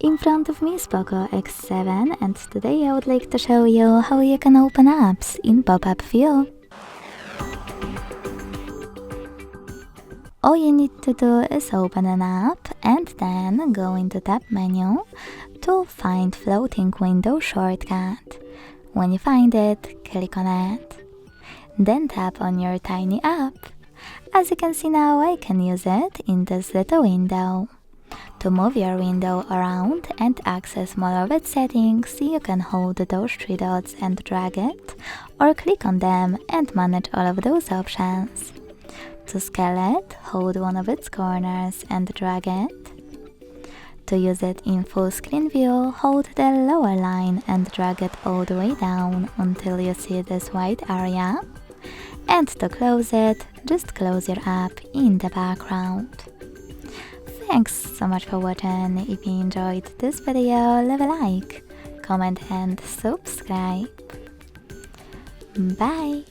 In front of me is POCO X7 and today I would like to show you how you can open apps in pop-up view. All you need to do is open an app and then go into tab menu to find floating window shortcut. When you find it, click on it. Then tap on your tiny app. As you can see now, I can use it in this little window. To move your window around and access more of its settings, you can hold those three dots and drag it, or click on them and manage all of those options. To scale it, hold one of its corners and drag it. To use it in full screen view, hold the lower line and drag it all the way down until you see this white area. And to close it, just close your app in the background. Thanks so much for watching. If you enjoyed this video, leave a like, comment and subscribe. Bye!